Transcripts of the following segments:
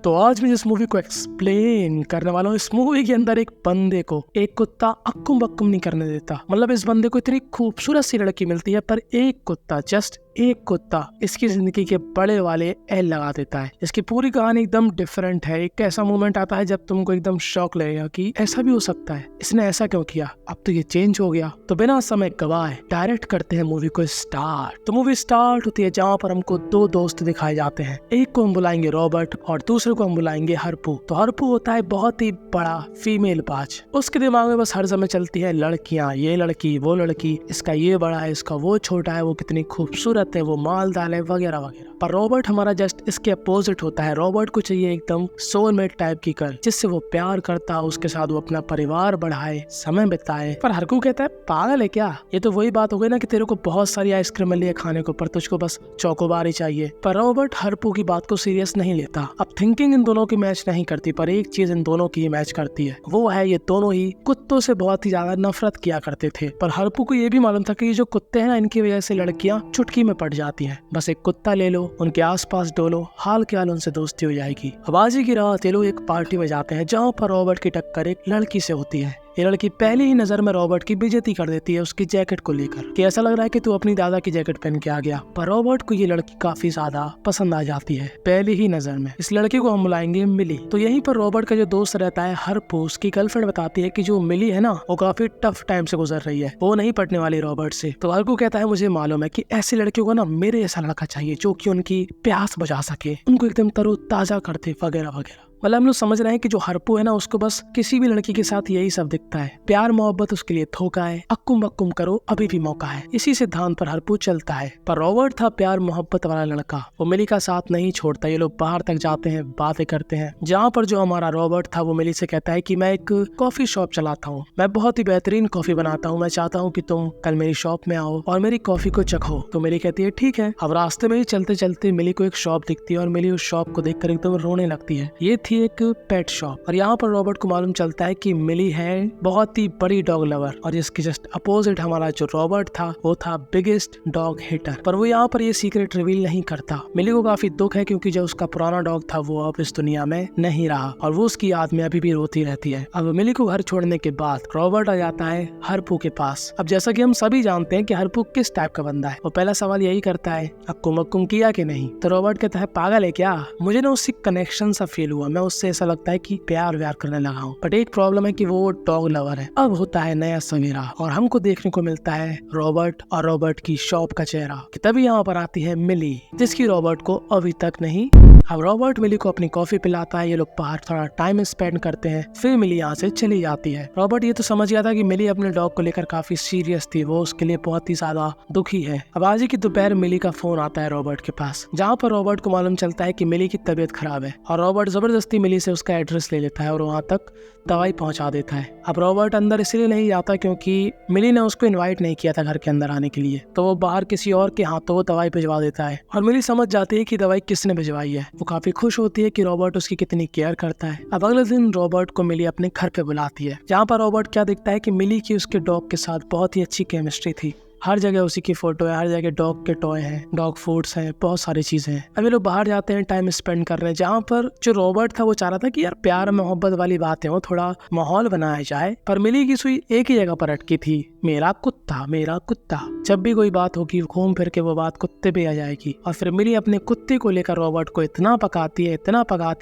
तो आज मैं जिस मूवी को एक्सप्लेन करने वाला हूँ, इस मूवी के अंदर एक बंदे को एक कुत्ता अक्कुम बक्कुम नहीं करने देता। मतलब इस बंदे को इतनी खूबसूरत सी लड़की मिलती है, पर एक कुत्ता, जस्ट एक कुत्ता इसकी जिंदगी के बड़े वाले एल लगा देता है। इसकी पूरी कहानी एकदम डिफरेंट है। एक ऐसा मोमेंट आता है जब तुमको एकदम शॉक लगेगा कि ऐसा भी हो सकता है, इसने ऐसा क्यों किया, अब तो ये चेंज हो गया। तो बिना समय गवाए डायरेक्ट करते हैं मूवी को स्टार्ट। तो मूवी स्टार्ट होती है जहाँ पर हमको दो दोस्त दिखाए जाते हैं। एक को हम बुलाएंगे रॉबर्ट और दूसरे को हम बुलाएंगे हरपू। तो हरपू होता है बहुत ही बड़ा फीमेल बाज। उसके दिमाग में बस हर समय चलती है लड़कियां, ये लड़की वो लड़की, इसका ये बड़ा है, इसका वो छोटा है, वो कितनी खूबसूरत है, वो मालदार है, वगैरह वगैरह। पर रॉबर्ट हमारा जस्ट इसके अपोजिट होता है। रॉबर्ट को चाहिए एकदम सोलमेट टाइप की गर्ल, जिससे वो प्यार करता है, उसके साथ वो अपना परिवार बढ़ाए, समय बिताए। पर हरकू कहता है पागल है क्या, ये तो वही बात हो गई ना कि तेरे को बहुत सारी आइसक्रीम मिली है खाने को, पर तुझको बस चोकोबार ही चाहिए। पर रॉबर्ट हरपू की बात को सीरियस नहीं लेता। अब थिंकिंग इन दोनों की मैच नहीं करती, पर एक चीज इन दोनों की मैच करती है, वो है ये दोनों ही कुत्तों से बहुत ही ज्यादा नफरत किया करते थे। पर हरपू को ये भी मालूम था कि ये जो कुत्ते हैं ना, इनकी वजह से लड़कियां चुटकी में पड़ जाती हैं। बस एक कुत्ता ले लो, उनके आसपास डोलो, हाल के हाल उनसे दोस्ती हो जाएगी। अब आज ही की रात ये लोग एक पार्टी में जाते हैं जहाँ पर रॉबर्ट की टक्कर एक लड़की से होती है। ये लड़की पहली ही नजर में रॉबर्ट की बेइज्जती कर देती है उसकी जैकेट को लेकर, कि ऐसा लग रहा है कि तू अपनी दादा की जैकेट पहन के आ गया। पर रॉबर्ट को ये लड़की काफी ज्यादा पसंद आ जाती है पहली ही नजर में। इस लड़की को हम बुलाएंगे मिली। तो यहीं पर रॉबर्ट का जो दोस्त रहता है हरपू, उसकी गर्लफ्रेंड बताती है कि जो मिली है ना, वो काफी टफ टाइम से गुजर रही है, वो नहीं पटने वाली रॉबर्ट से। तो हरपू कहता है मुझे मालूम है कि ऐसी लड़कियों को ना मेरे ऐसा लड़का चाहिए जो कि उनकी प्यास बुझा सके, उनको एकदम तरोताजा कर दे, वगैरह वगैरह। मतलब हम लोग समझ रहे हैं कि जो हरपू है ना, उसको बस किसी भी लड़की के साथ यही सब दिखता है, प्यार मोहब्बत उसके लिए धोखा है, अक्कुम बक्कुम करो अभी भी मौका है। इसी सिद्धांत पर हरपू चलता है। पर रॉबर्ट था प्यार मोहब्बत वाला लड़का, वो मिली का साथ नहीं छोड़ता। ये लोग बाहर तक जाते हैं, बातें करते हैं, जहाँ पर जो हमारा रॉबर्ट था वो मिली से कहता है कि मैं एक कॉफी शॉप चलाता हूँ, मैं बहुत ही बेहतरीन कॉफी बनाता हूँ, मैं चाहता हूँ कि तुम कल मेरी शॉप में आओ और मेरी कॉफी को चखो। तो मिली कहती है ठीक है। अब रास्ते में ही चलते चलते मिली को एक शॉप दिखती है और मिली उस शॉप को देखकर एकदम रोने लगती है। ये थी एक पेट शॉप। और यहाँ पर रॉबर्ट को मालूम चलता है कि मिली है बहुत ही बड़ी डॉग लवर, और इसके जस्ट अपोजिट हमारा जो रॉबर्ट था वो था बिगेस्ट डॉग हेटर। पर वो यहाँ पर ये सीक्रेट रिवील नहीं करता। मिली को काफी दुख है क्योंकि जो उसका पुराना डॉग था वो अब इस दुनिया में नहीं रहा और वो उसकी याद में अभी भी रोती रहती है। अब मिली को घर छोड़ने के बाद रॉबर्ट आ जाता है हरपू के पास। अब जैसा कि हम सभी जानते हैं कि हरपू किस टाइप का बंदा है, वो पहला सवाल यही करता है अक्कुम अक्कुम किया कि नहीं। तो रॉबर्ट कहता है पागल है क्या, मुझे ना उससे कनेक्शन सा फील हुआ, मैं उससे ऐसा लगता है कि प्यार व्यार करने लगा हूँ। बट एक प्रॉब्लम है कि वो डॉग लवर है। अब होता है नया सवेरा और हमको देखने को मिलता है रॉबर्ट और रॉबर्ट की शॉप का चेहरा। तभी यहाँ पर आती है मिली, जिसकी रॉबर्ट को अभी तक नहीं। अब रॉबर्ट मिली को अपनी कॉफी पिलाता है, ये लोग बाहर थोड़ा टाइम स्पेंड करते हैं, फिर मिली यहाँ से चली जाती है। रॉबर्ट ये तो समझ गया था कि मिली अपने डॉग को लेकर काफी सीरियस थी, वो उसके लिए बहुत ही ज्यादा दुखी है। अब आज ही की दोपहर मिली का फोन आता है रॉबर्ट के पास, जहाँ पर रॉबर्ट को मालूम चलता है कि मिली की तबीयत खराब है और रॉबर्ट जबरदस्ती मिली से उसका एड्रेस ले लेता है और वहाँ तक दवाई पहुंचा देता है। अब रॉबर्ट अंदर इसलिए नहीं जाता क्योंकि मिली ने उसको इनवाइट नहीं किया था घर के अंदर आने के लिए, तो वो बाहर किसी और के हाथों वो दवाई भिजवा देता है और मिली समझ जाती है कि दवाई किसने भिजवाई है। वो काफी खुश होती है कि रॉबर्ट उसकी कितनी केयर करता है। अब अगले दिन रॉबर्ट को मिली अपने घर पे बुलाती है, जहाँ पर रॉबर्ट क्या दिखता है कि मिली की उसके डॉग के साथ बहुत ही अच्छी केमिस्ट्री थी। हर जगह उसी की फोटो है, हर जगह डॉग के टॉय हैं, डॉग फूड्स हैं, बहुत सारी चीजें हैं। अब ये लोग बाहर जाते हैं, टाइम स्पेंड कर रहे हैं, जहाँ पर जो रॉबर्ट था वो चाह रहा था कि यार प्यार मोहब्बत वाली बातें हो, थोड़ा माहौल बनाया जाए। पर मिली की सुई एक ही जगह पर अटकी थी, मेरा कुत्ता मेरा कुत्ता। जब भी कोई बात होगी घूम फिर के वो बात कुत्ते पे आ जाएगी। और फिर मिली अपने कुत्ते को लेकर रॉबर्ट को इतना पकाती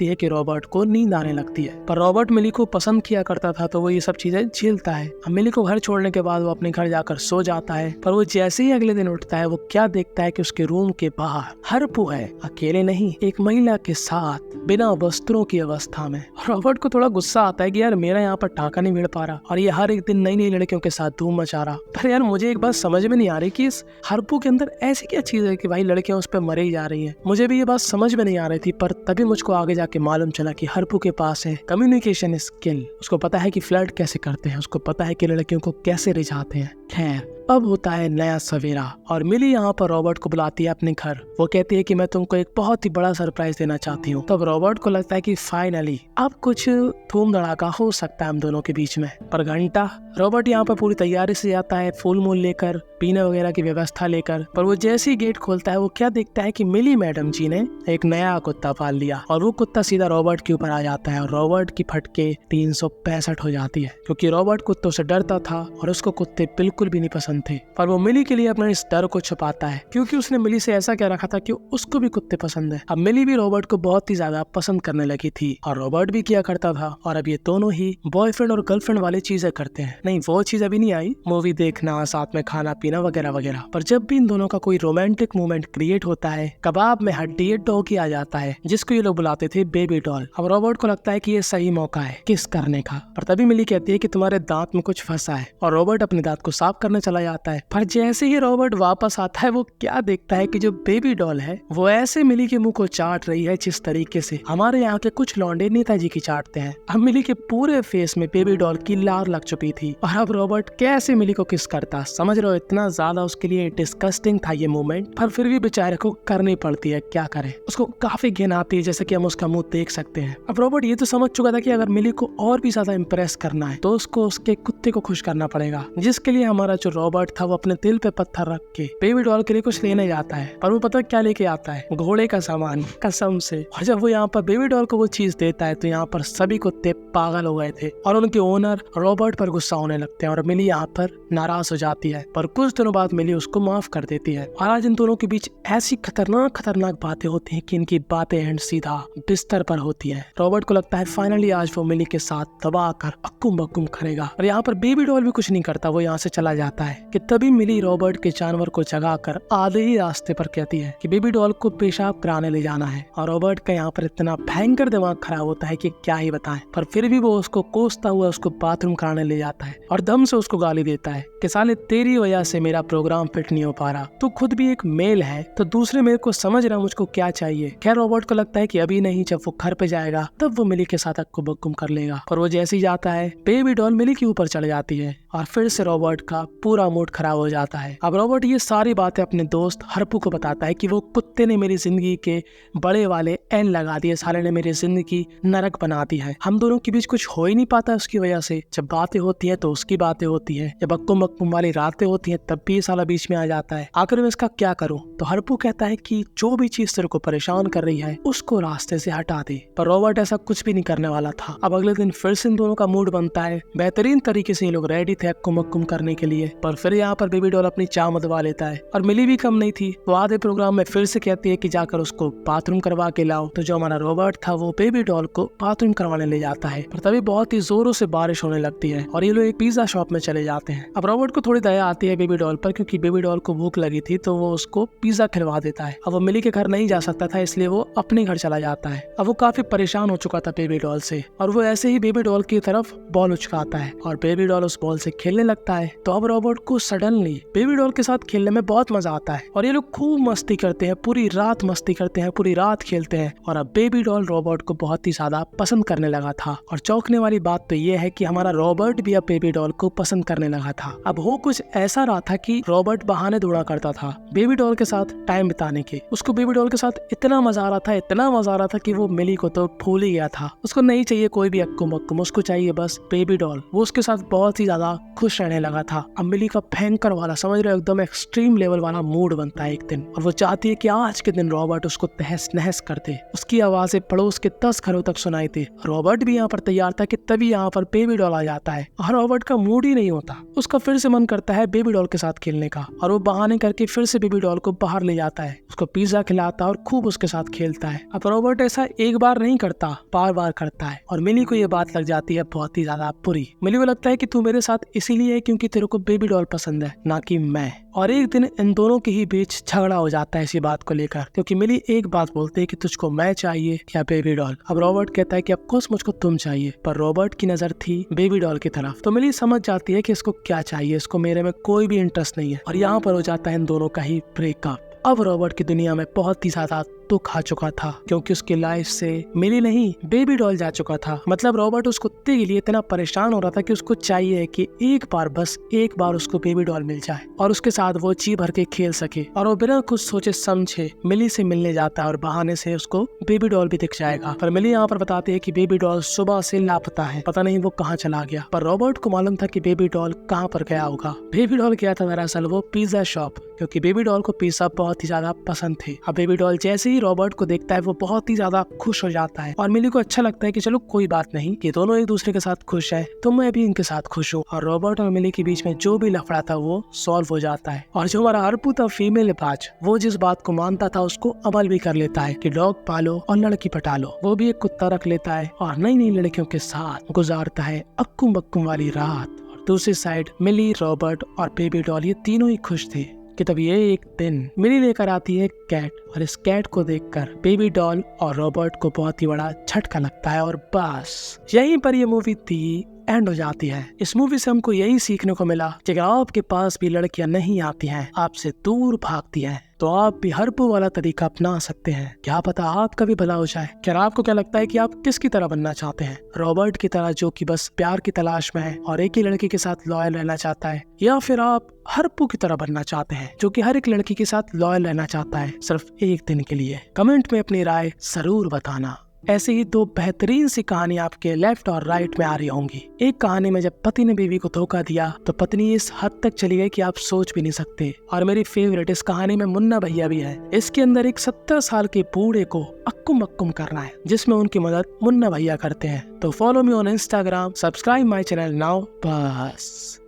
है कि रॉबर्ट को नींद आने लगती है। पर रॉबर्ट मिली को पसंद किया करता था तो वो ये सब चीजें झेलता है। अब मिली को घर छोड़ने के बाद वो अपने घर जाकर सो जाता है। पर वो जैसे ही अगले दिन उठता है वो क्या देखता है कि उसके रूम के बाहर हरपू है, अकेले नहीं, एक महिला के साथ, बिना वस्त्रों की अवस्था में। रॉबर्ट को थोड़ा गुस्सा आता है कि यार मेरा यहाँ पर टाका नहीं मिल पा रहा और ये हर एक दिन नई नई लड़कियों के साथ धूम मचा रहा। पर यार मुझे एक बात समझ में नहीं आ रही कि इस हरपू के अंदर ऐसी क्या चीज है कि भाई लड़कियां उस पर मरे ही जा रही हैं। मुझे भी ये बात समझ में नहीं आ रही थी, पर तभी मुझको आगे जाके मालूम चला कि हरपू के पास है कम्युनिकेशन स्किल। उसको पता है कि फ्लर्ट कैसे करते हैं, उसको पता है कि लड़कियों को कैसे रिझाते हैं। खैर अब होता है नया सवेरा और मिली यहाँ पर रॉबर्ट को बुलाती है अपने घर। वो कहती है कि मैं तुमको एक बहुत ही बड़ा सरप्राइज देना चाहती हूँ। तब रॉबर्ट को लगता है कि फाइनली अब कुछ धूम धड़ाका हो सकता है हम दोनों के बीच में। पर घंटा रॉबर्ट यहाँ पर पूरी तैयारी से जाता है, फूल मूल लेकर पीने वगैरह की व्यवस्था लेकर। पर वो जैसे ही गेट खोलता है वो क्या देखता है कि मिली मैडम जी ने एक नया कुत्ता पाल लिया और वो कुत्ता सीधा रॉबर्ट के ऊपर आ जाता है और रॉबर्ट की फटके 365 हो जाती है, क्योंकि रॉबर्ट कुत्तों से डरता था और उसको कुत्ते बिल्कुल भी नहीं पसंद थे। पर वो मिली के लिए अपने इस डर को छुपाता है, क्योंकि उसने मिली से ऐसा कह रखा था कि उसको भी कुत्ते पसंद है। अब मिली भी रॉबर्ट को बहुत ही ज्यादा पसंद करने लगी थी और रॉबर्ट भी किया करता था। और अब ये दोनों ही बॉयफ्रेंड और गर्लफ्रेंड वाली चीजें करते हैं। नहीं, वो चीज अभी नहीं आई, मूवी देखना, साथ में खाना पीना वगैरह वगैरह। पर जब भी इन दोनों का कोई रोमांटिक मोमेंट क्रिएट होता है, कबाब में हड्डी डॉगी आ जाता है, जिसको ये लोग बुलाते थे बेबी डॉल। अब रॉबर्ट को लगता है कि ये सही मौका है किस करने का। पर तभी मिली कहती है कि तुम्हारे दांत में कुछ फंसा है और रॉबर्ट अपने दांत को साफ करने चला जाता है। पर जैसे ही रॉबर्ट वापस आता है वो क्या देखता है कि जो बेबी डॉल है वो ऐसे मिली के मुंह को चाट रही है जिस तरीके से हमारे यहाँ के कुछ लौंडे नेताजी की चाटते हैं। अब मिली के पूरे फेस में बेबी डॉल की लार लग चुकी थी और अब रॉबर्ट कैसे मिली को किस करता, समझ रहे हो, इतना ज्यादा उसके लिए डिस्गस्टिंग था ये मोमेंट। पर फिर भी बेचारे को करनी पड़ती है, क्या करे। उसको काफी घिन आती है, जैसे कि हम उसका मुंह देख सकते हैं। अब रॉबर्ट ये तो समझ चुका था कि अगर मिली को और भी ज्यादा इम्प्रेस करना है तो उसको उसके कुत्ते को खुश करना पड़ेगा, जिसके लिए हमारा जो रॉबर्ट था वो अपने दिल पे पत्थर रख के बेबी डॉल के लिए कुछ लेने जाता है। पर वो पता क्या लेके आता है, घोड़े का सामान, कसम से। और जब वो यहाँ पर बेबी डॉल को वो चीज देता है तो यहाँ पर सभी कुत्ते पागल हो गए थे और उनके ओनर रॉबर्ट पर गुस्सा होने लगते हैं और मिली यहाँ पर नाराज हो जाती है। पर कुछ दिनों बाद मिली उसको माफ कर देती है और आज इन दोनों के बीच ऐसी खतरनाक बातें होती हैं कि इनकी बातें एंड सीधा बिस्तर पर होती हैं। रॉबर्ट को लगता है फाइनली आज वो मिली के साथ दबा कर अक्कुम बक्कुम करेगा। और यहाँ पर बेबी डॉल भी कुछ नहीं करता, वो यहाँ से चला जाता है कि तभी मिली रॉबर्ट के जानवर को जगाकर आधे ही रास्ते पर कहती है कि बेबी डॉल को पेशाब कराने ले जाना है। और रॉबर्ट का यहाँ पर इतना भयंकर दिमाग खराब होता है कि क्या ही बताएं। पर फिर भी वो उसको कोसता हुआ उसको बाथरूम कराने ले जाता है और दम से उसको गाली देता है कि साले तेरी वजह से मेरा प्रोग्राम फिट नहीं हो पा रहा। तू खुद भी एक मेल है तो दूसरे मेल को समझ रहा मुझको क्या चाहिए। खैर रॉबर्ट को लगता है कि अभी नहीं, जब वो घर पे जाएगा तब वो मिली के साथ अक्कुम बक्कुम कर लेगा। और वो जैसे ही जाता है बेबी डॉल मिली के ऊपर चढ़ जाती है और फिर से रॉबर्ट का पूरा मूड खराब हो जाता है। अब रॉबर्ट ये सारी बातें अपने दोस्त हरपू को बताता है कि वो कुत्ते ने मेरी जिंदगी के बड़े वाले एन लगा दिए, साले ने मेरी जिंदगी नरक बना दी है। हम दोनों के बीच कुछ हो ही नहीं पाता उसकी वजह से। जब बातें होती है तो उसकी बातें होती है, जब अक्कुम बक्कुम वाली रातें होती है तब भी साला बीच में आ जाता है। आखिर में इसका क्या करूं? तो हरपू कहता है कि जो भी चीज तेरे को परेशान कर रही है उसको रास्ते से हटा दे। पर रॉबर्ट ऐसा कुछ भी नहीं करने वाला था। अब अगले दिन फिर से इन दोनों का मूड बनता है। बेहतरीन तरीके से ये लोग रेडी थे अक्कुम बक्कुम करने के लिए। पर फिर यहाँ पर बेबी डॉल अपनी चाह मदवा लेता है और मिली भी कम नहीं थी। वो आधे प्रोग्राम में फिर से कहती है कि जाकर उसको बाथरूम करवा के लाओ। तो जो हमारा रॉबर्ट था वो बेबी डॉल को बाथरूम करवाने ले जाता है। पर तभी बहुत ही जोरों से बारिश होने लगती है और ये लोग एक पिज्जा शॉप में चले जाते हैं। अब रॉबर्ट को थोड़ी दया आती है बेबी डॉल पर, क्योंकि बेबी डॉल को भूख लगी थी तो वो उसको पिज्जा खिलवा देता है। अब वो मिली के घर नहीं जा सकता था इसलिए वो अपने घर चला जाता है। अब वो काफी परेशान हो चुका था बेबी डॉल से और वो ऐसे ही बेबी डॉल की तरफ बॉल उचकाता है और बेबी डॉल उस बॉल से खेलने लगता है। तो अब रॉबर्ट को सडनली बेबी डॉल के साथ खेलने में बहुत मजा आता है और ये लोग खूब मस्ती करते हैं, पूरी रात मस्ती करते हैं, पूरी रात खेलते हैं। और अब बेबी डॉल रॉबर्ट को बहुत ही ज्यादा पसंद करने लगा था। और चौंकने वाली बात तो ये है कि हमारा रॉबर्ट भी अब बेबी डॉल को पसंद करने लगा था। अब हो कुछ ऐसा रहा था कि रॉबर्ट बहाने ढूंढा करता था बेबी डॉल के साथ टाइम बिताने के। उसको बेबी डॉल के साथ इतना मजा आ रहा था, इतना मजा आ रहा था कि वो मिली को तो भूल ही गया था। उसको नहीं चाहिए कोई भी अक्कुम बक्कुम, उसको चाहिए बस बेबी डॉल। वो उसके साथ बहुत ही ज्यादा खुश रहने लगा था। अब मिली का भयंकर वाला, समझ रहे हो, एकदम एक्सट्रीम लेवल वाला मूड बनता है एक दिन और वो चाहती है कि आज के दिन रॉबर्ट उसको तहस नहस कर दे। उसकी आवाजें पड़ोस के 10 घरों तक सुनाई थी। रॉबर्ट भी यहाँ पर तैयार था कि तभी यहाँ पर बेबी डॉल आ जाता है और रॉबर्ट का मूड ही नहीं होता। उसका फिर से मन करता है बेबी डॉल के साथ खेलने का और वो बहाने करके फिर से बेबी डॉल को बाहर ले जाता है, उसको पिज्जा खिलाता है और खूब उसके साथ खेलता है। अब रॉबर्ट ऐसा एक बार नहीं करता, बार बार करता है और मिली को ये बात लग जाती है बहुत ही ज्यादा बुरी। मिली को लगता है कि तू मेरे साथ इसीलिए है क्योंकि तेरे को बेबी डॉल पसंद है, ना कि मैं। और एक दिन इन दोनों के ही बीच झगड़ा हो जाता है इसी बात को लेकर, क्योंकि मिली एक बात बोलती है कि तुझको मैं चाहिए या बेबी डॉल। अब रॉबर्ट कहता है कि ऑफ कोर्स मुझको तुम चाहिए, पर रॉबर्ट की नजर थी बेबी डॉल की तरफ। तो मिली समझ जाती है कि इसको क्या चाहिए, इसको मेरे में कोई भी इंटरेस्ट नहीं है और यहाँ पर हो जाता है इन दोनों का ही ब्रेकअप। अब रॉबर्ट की दुनिया में बहुत ही ज्यादा तो खा चुका था, क्योंकि उसकी लाइफ से मिली नहीं बेबी डॉल जा चुका था। मतलब रॉबर्ट उस कुत्ते के लिए इतना परेशान हो रहा था कि उसको चाहिए कि एक बार, बस एक बार उसको बेबी डॉल मिल जाए और उसके साथ वो जी भर के खेल सके। और वो बिना कुछ सोचे समझे मिली से मिलने जाता है और बहाने से उसको बेबी डॉल भी दिख जाएगा। पर मिली यहाँ पर बताती है कि बेबी डॉल सुबह से लापता है, पता नहीं वो कहाँ चला गया। पर रॉबर्ट को मालूम था कि बेबी डॉल कहाँ पर गया होगा। बेबी डॉल गया था दरअसल वो पिज्जा शॉप, क्योंकि बेबी डॉल को पिज्जा बहुत ही ज्यादा पसंद थे। अब बेबी डॉल जैसे ही रॉबर्ट को देखता है वो बहुत ही ज्यादा खुश हो जाता है और मिली को अच्छा लगता है कि चलो कोई बात नहीं, ये दोनों एक दूसरे के साथ खुश है तो मैं भी इनके साथ खुश हूँ। और रॉबर्ट और मिली के बीच में जो भी लफड़ा था वो सॉल्व हो जाता है। और जो हमारा हरपू था फीमेल बाज, वो जिस बात को मानता था उसको अमल भी कर लेता है कि डॉग पालो और लड़की पटा लो। वो भी एक कुत्ता रख लेता है और नई नई लड़कियों के साथ गुजारता है अक्कुम बक्कुम वाली रात। और दूसरी साइड मिली, रॉबर्ट और बेबी डॉल ये तीनों ही खुश थे कि तब ये एक दिन मिली लेकर आती है कैट, और इस कैट को देखकर बेबी डॉल और रॉबर्ट को बहुत ही बड़ा झटका लगता है। और बस यहीं पर ये मूवी थी एंड हो जाती है। इस मूवी से हमको यही सीखने को मिला कि अगर आपके पास भी लड़कियां नहीं आती हैं, आपसे दूर भागती हैं, तो आप भी हरपू वाला तरीका अपना सकते हैं। क्या पता आपका भी भला हो जाए। क्या आपको क्या लगता है कि आप किसकी तरह बनना चाहते हैं? रॉबर्ट की तरह जो कि बस प्यार की तलाश में है और एक ही लड़की के साथ लॉयल रहना चाहता है, या फिर आप हरपू की तरह बनना चाहते हैं जो कि हर एक लड़की के साथ लॉयल रहना चाहता है सिर्फ एक दिन के लिए? कमेंट में अपनी राय जरूर बताना। ऐसे ही दो बेहतरीन सी कहानी आपके लेफ्ट और राइट में आ रही होंगी। एक कहानी में जब पति ने बीवी को धोखा दिया तो पत्नी इस हद तक चली गई कि आप सोच भी नहीं सकते। और मेरी फेवरेट इस कहानी में मुन्ना भैया भी है। इसके अंदर एक 70 साल के बूढ़े को अक्कुम अक्कुम करना है, जिसमें उनकी मदद मुन्ना भैया करते हैं। तो follow me on Instagram, subscribe my channel now. बस।